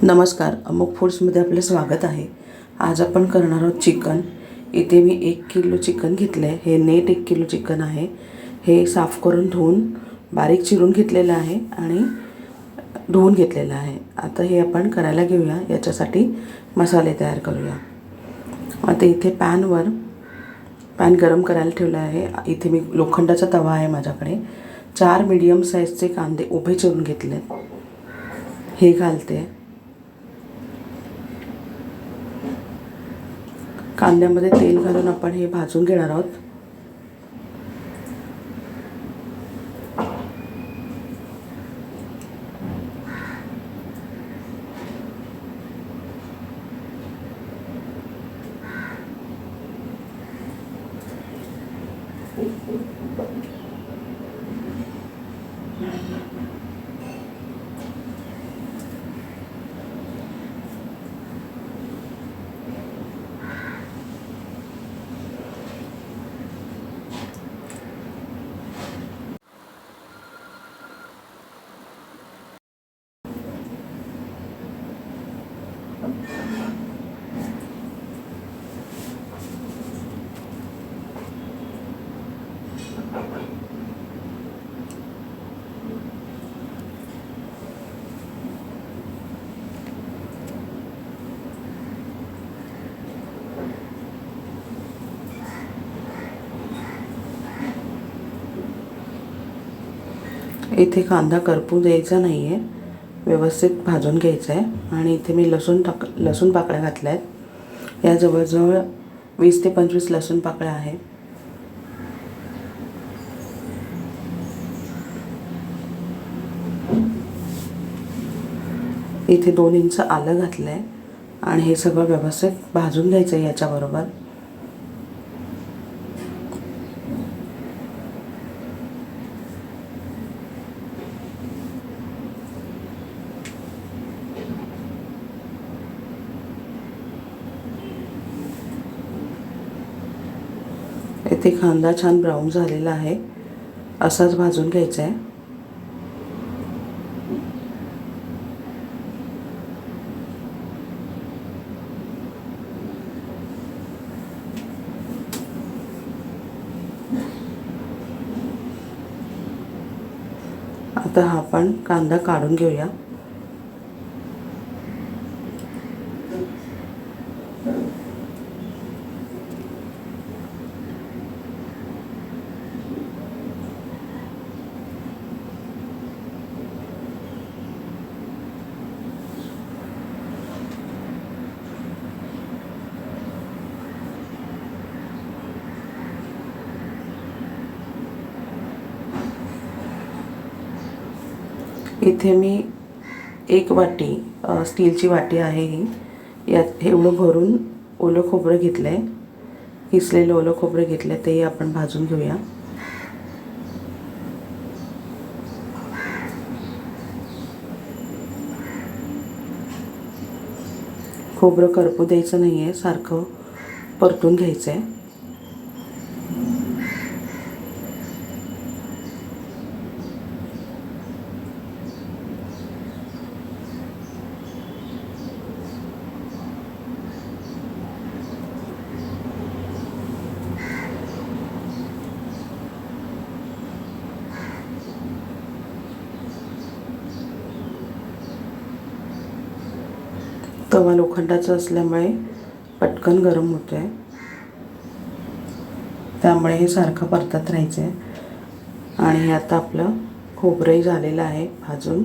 नमस्कार, अमुक फूड्समध्ये आपले स्वागत आहे. आज आपण करणार आहोत चिकन. इथे मी 1 किलो चिकन घेतलं आहे. हे नेट 1 किलो चिकन आहे. हे साफ करून धुवून बारीक चिरून घेतलेलं आहे आणि धुवून घेतलेलं आहे. आता हे आपण करायला घेऊया. याच्यासाठी मसाले तयार करूया. आता इथे पॅन गरम करायला ठेवला आहे. इथे मी लोखंडाचा तवा आहे माझ्याकडे. 4 मीडियम साईजचे कांदे उभे चिरून घेतले. हे घालते. कांद्यामध्ये तेल घालून आपण हे भाजून घेणार आहोत. इथे कांदा करपू द्यायचा नाही आहे, व्यवस्थित भाजून घ्यायचा आहे. आणि इथे मी लसूण पाकळ्या घातल्या आहेत. या जवळजवळ 20 ते 25 लसूण पाकळ्या आहेत. इथे 2 इंच आलं घातलं आहे आणि हे सगळं व्यवस्थित भाजून घ्यायचं आहे याच्याबरोबर. इथे कांदा छान ब्राऊन झालेला आहे, असाच भाजून घ्यायचा आहे. आता हा आपण कांदा काढून घेऊया. इथे मी 1 वाटी स्टीलची वाटी आहे ही, यात एवढं भरून ओलं खोबरं घेतलं आहे. किसलेलं ओलं खोबरं घेतलं आहे, तेही आपण भाजून घेऊया. खोबरं करपू द्यायचं नाही आहे, सारखं परतून घ्यायचं आहे. तवा लोखंडाचा असल्यामुळे पटकन गरम होतो आहे, त्यामुळे हे सारखं परतत राहायचं आहे. आणि आता आपलं खोबरंही झालेलं आहे भाजून.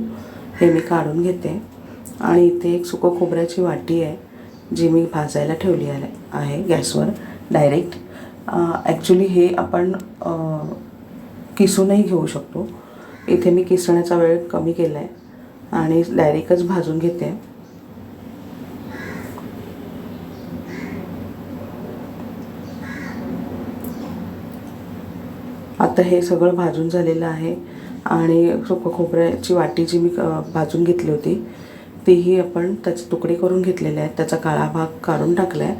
हे मी काढून घेते. आणि इथे एक सुकं खोबऱ्याची वाटी आहे, जी मी भाजायला ठेवली आहे गॅसवर डायरेक्ट. ॲक्च्युली हे आपण किसूनही घेऊ शकतो. इथे मी किसण्याचा वेळ कमी केला आहे आणि डायरेक्टच भाजून घेते. आता हे सगळं भाजून झालेलं आहे आणि सुकं खोबऱ्याची वाटी जी मी भाजून घेतली होती तीही आपण त्याचे तुकडे करून घेतलेले आहेत. त्याचा काळा भाग काढून टाकला आहे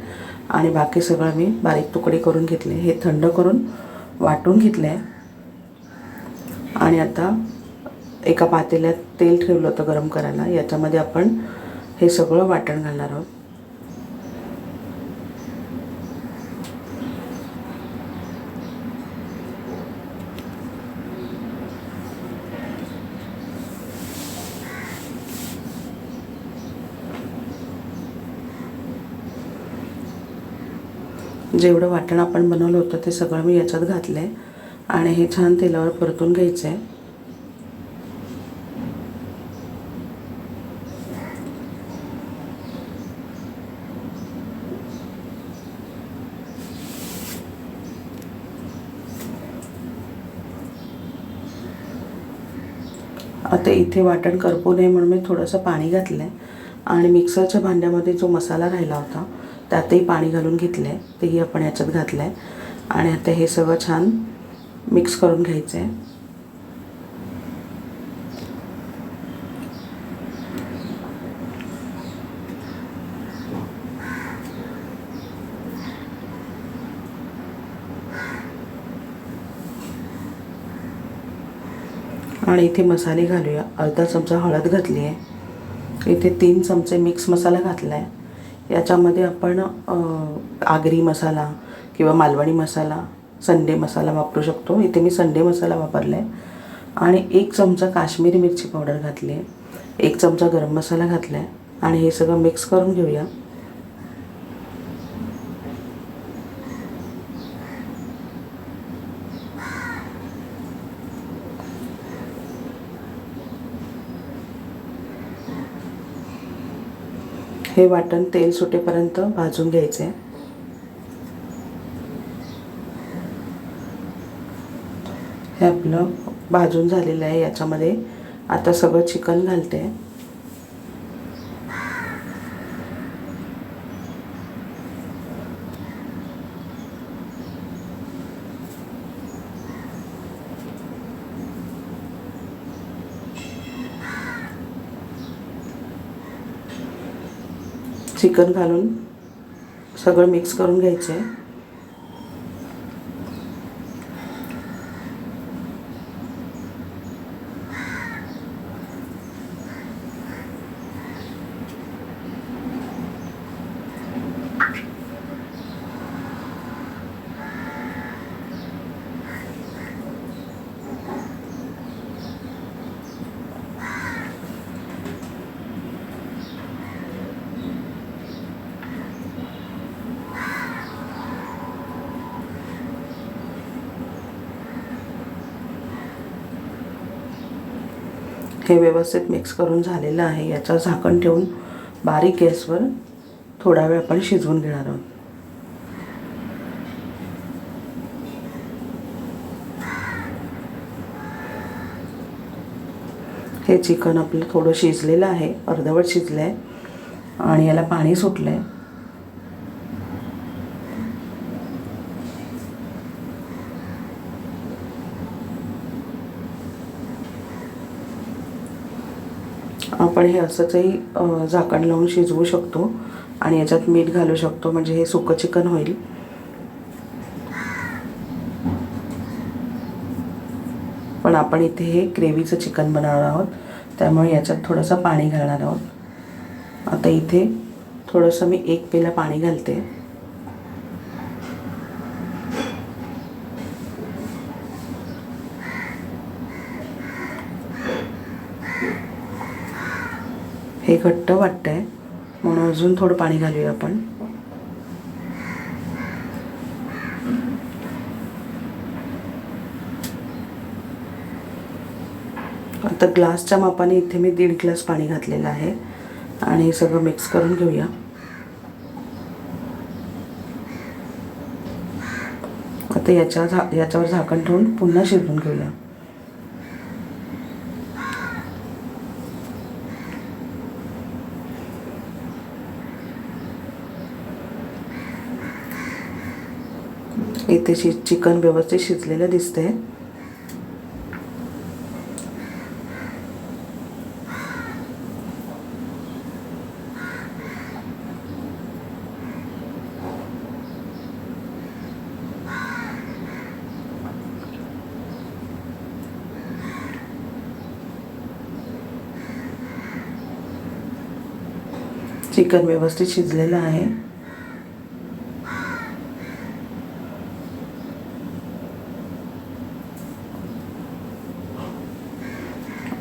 आणि बाकी सगळं मी बारीक तुकडे करून घेतले. हे थंड करून वाटून घेतले आहे. आणि आता एका पातेल्यात तेल ठेवलं होतं गरम करायला. याच्यामध्ये आपण हे सगळं वाटण घालणार आहोत. जेवढं वाटण आपण बनवलं होतं ते सगळं मी याच्यात घातलं आहे आणि हे छान तेलावर परतून घ्यायचं आहे. आता इथे वाटण करपू नये म्हणून मी थोडंसं पाणी घातलं आहे आणि मिक्सरच्या भांड्यामध्ये जो मसाला राहिला होता त्यातही पाणी घालून घेतलं आहे, तेही आपण याच्यात घातलं आहे आणि आता हे सगळं छान मिक्स करून घ्यायचं आहे. आणि इथे मसाले घालूया. अर्धा चमचा हळद घातली आहे. इथे 3 चमचे मिक्स मसाला घातला आहे. याच्यामध्ये आपण आगरी मसाला किंवा मालवणी मसाला, संडे मसाला वापरू शकतो. इथे मी संडे मसाला वापरला आहे. आणि 1 चमचा काश्मीरी मिरची पावडर घातली आहे. 1 चमचा गरम मसाला घातला आहे आणि हे सगळं मिक्स करून घेऊया. हे वाटण तेल सुटेपर्यंत भाजून घ्यायचे. हे आपलं भाजून झालेलं आहे. याच्यामध्ये आता सगळं चिकन घालते. चिकन घालून सगळं मिक्स करून घ्यायचं आहे. हे व्यवस्थित मिक्स करून झालेलं आहे. याच्यावर झाकण ठेवून बारीक गॅसवर थोडा वेळ आपण शिजवून घेणार आहोत. हे चिकन आपलं थोडं शिजलेलं आहे, अर्धवट शिजलं आहे आणि याला पाणी सुटलं आहे. आपण हे असंचही झाकण लावून शिजवू शकतो आणि याच्यात मीठ घालू शकतो, म्हणजे हे सुकं चिकन होईल. पण आपण इथे हे ग्रेव्हीचं चिकन बनवणार आहोत, त्यामुळे याच्यात थोडंसं पाणी घालणार आहोत. आता इथे थोडंसं मी 1 पेला पाणी घालते. हे घट्ट वाटतंय म्हणून अजून थोडं पाणी घालूया आपण. आता ग्लासच्या मापाने इथे मी 1.5 ग्लास पाणी घातलेलं आहे आणि हे सगळं मिक्स करून घेऊया. आता याच्यावर झाकण ठेवून पुन्हा शिजवून घेऊया. इथे चिकन व्यवस्थित शिजलेलं दिसतंय. चिकन व्यवस्थित शिजलेलं आहे.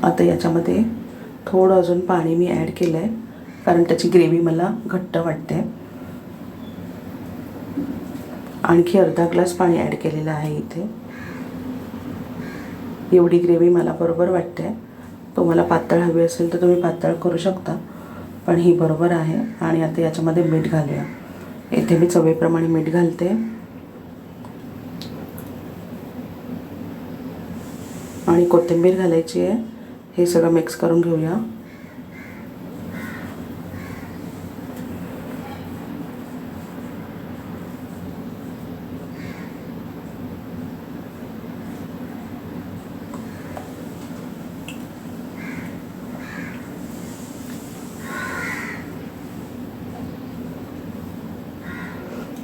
आता याच्यामध्ये थोडं अजून पाणी मी ॲड केलं आहे, कारण त्याची ग्रेव्ही मला घट्ट वाटते. आणखी अर्धा ग्लास पाणी ॲड केलेलं आहे इथे. एवढी ग्रेव्ही मला बरोबर वाटते. तुम्हाला पातळ हवी असेल तर तुम्ही पातळ करू शकता, पण ही बरोबर आहे. आणि आता याच्यामध्ये मीठ घालूया. इथे मी चवीप्रमाणे मीठ घालते आणि कोथिंबीर घालायची आहे. हे सगळं मिक्स करून घेऊया.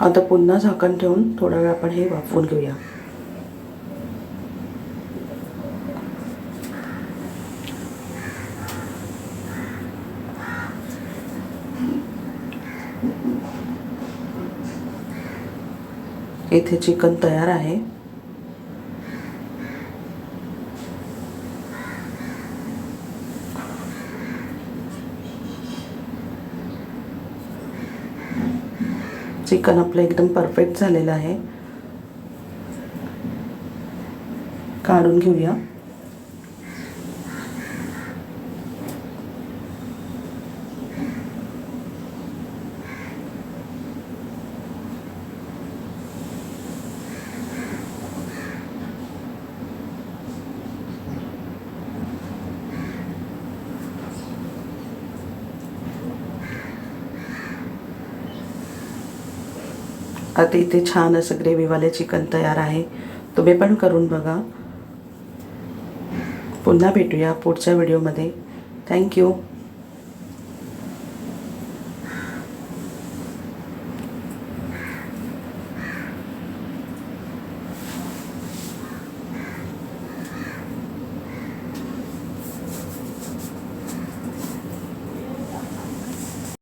आता पुन्हा झाकण ठेवून थोडा वेळ आपण हे वाफवून घेऊया. इथे चिकन तयार आहे. चिकन आपलं एकदम परफेक्ट झालेलं आहे. काढून घेऊया. आता इथे छान असं ग्रेव्हीवाले चिकन तयार आहे. तुम्ही पण करून बघा. पुन्हा भेटूया पुढच्या व्हिडिओमध्ये. थँक्यू.